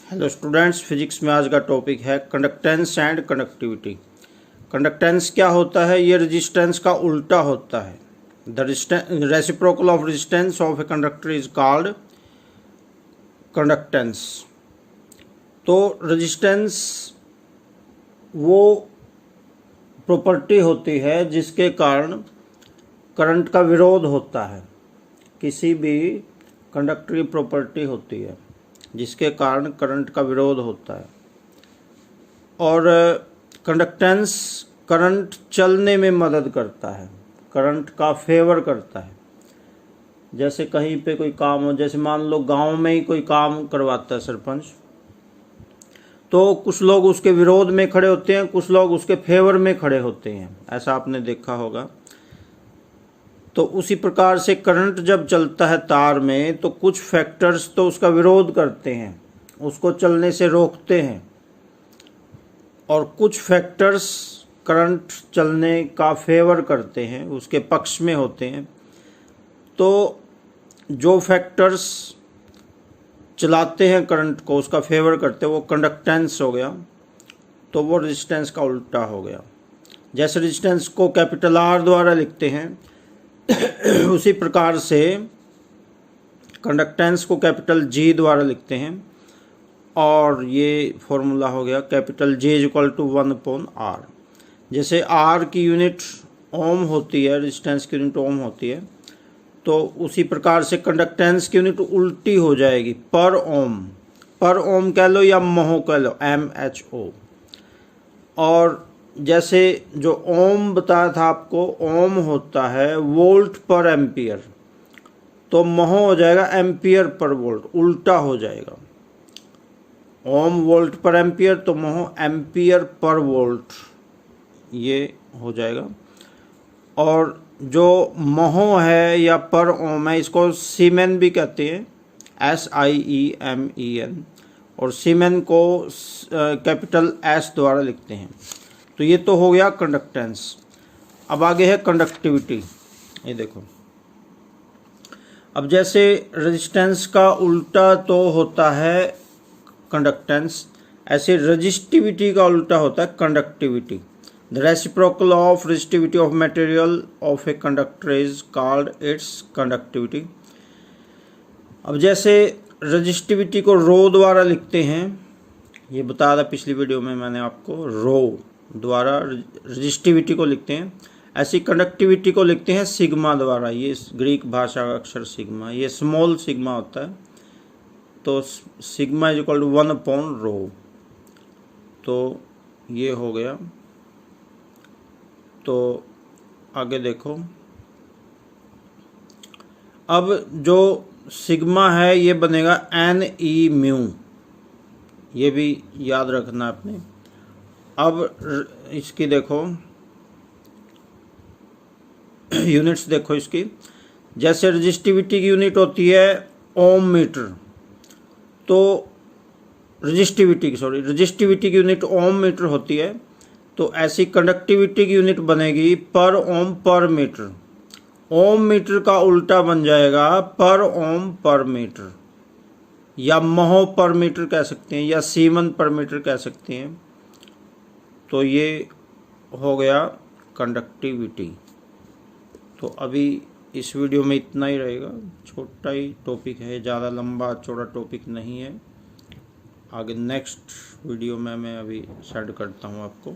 Hello students, physics में आज का टॉपिक है कंडक्टेंस एंड कंडक्टिविटी। कंडक्टेंस क्या होता है? ये रेजिस्टेंस का उल्टा होता है। The reciprocal of resistance of a conductor is called conductance. तो रेजिस्टेंस वो प्रॉपर्टी होती है जिसके कारण करंट का विरोध होता है। किसी भी कंडक्टर की प्रॉपर्टी होती है जिसके कारण करंट का विरोध होता है। और कंडक्टेंस करंट चलने में मदद करता है, करंट का फेवर करता है। जैसे कहीं पे कोई काम हो, जैसे मान लो गांव में ही कोई काम करवाता है सरपंच, तो कुछ लोग उसके विरोध में खड़े होते हैं, कुछ लोग उसके फेवर में खड़े होते हैं। ऐसा आपने देखा होगा। तो उसी प्रकार से करंट जब चलता है तार में तो कुछ फैक्टर्स तो उसका विरोध करते हैं, उसको चलने से रोकते हैं, और कुछ फैक्टर्स करंट चलने का फेवर करते हैं, उसके पक्ष में होते हैं। तो जो फैक्टर्स चलाते हैं करंट को, उसका फेवर करते हैं, वो कंडक्टेंस हो गया। तो वो रेजिस्टेंस का उल्टा हो गया। जैसे रेजिस्टेंस को कैपिटल R द्वारा लिखते हैं उसी प्रकार से कंडक्टेंस को कैपिटल G द्वारा लिखते हैं। और ये फॉर्मूला हो गया कैपिटल J = 1/R। जैसे R की यूनिट ओम होती है, रेजिस्टेंस की यूनिट ओम होती है, तो उसी प्रकार से कंडक्टेंस की यूनिट उल्टी हो जाएगी, पर ओम। पर ओम कह लो या महो कह लो, MHO। और जैसे जो ओम बताया था आपको, ओम होता है वोल्ट पर एम्पियर, तो महो हो जाएगा एम्पियर पर वोल्ट, उल्टा हो जाएगा। ओम वोल्ट पर एम्पियर, तो महो एम्पियर पर वोल्ट, ये हो जाएगा। और जो महो है या पर ओम है, इसको सीमेन भी कहते हैं, SIEMEN। और सीमेन को कैपिटल S द्वारा लिखते हैं। तो ये तो हो गया कंडक्टेंस। अब आगे है कंडक्टिविटी। ये देखो, अब जैसे रेजिस्टेंस का उल्टा तो होता है कंडक्टेंस, ऐसे रेजिस्टिविटी का उल्टा होता है conductivity. The reciprocal of resistivity of material of a conductor is called its conductivity. अब जैसे रेजिस्टिविटी को रो द्वारा लिखते हैं, ये बताया था पिछली वीडियो में मैंने आपको, रो द्वारा रेजिस्टिविटी को लिखते हैं। ऐसी कंडक्टिविटी को लिखते हैं सिग्मा द्वारा। ये ग्रीक भाषा का अक्षर सिग्मा, ये स्मॉल सिग्मा होता है। तो सिग्मा = 1/ρ। तो ये हो गया। तो आगे देखो, अब जो सिग्मा है ये बनेगा NE/μ, ये भी याद रखना आपने। अब इसकी देखो यूनिट्स, देखो इसकी। जैसे रेजिस्टिविटी की यूनिट होती है ओम मीटर, तो रेजिस्टिविटी की यूनिट ओम मीटर होती है। तो ऐसी कंडक्टिविटी की यूनिट बनेगी पर ओम पर मीटर। ओम मीटर का उल्टा बन जाएगा पर ओम पर मीटर, या महो पर मीटर कह सकते हैं, या सीमन पर मीटर कह सकते हैं। तो ये हो गया कंडक्टिविटी। तो अभी इस वीडियो में इतना ही रहेगा, छोटा ही टॉपिक है, ज़्यादा लंबा चौड़ा टॉपिक नहीं है। आगे नेक्स्ट वीडियो में मैं अभी सेंड करता हूँ आपको।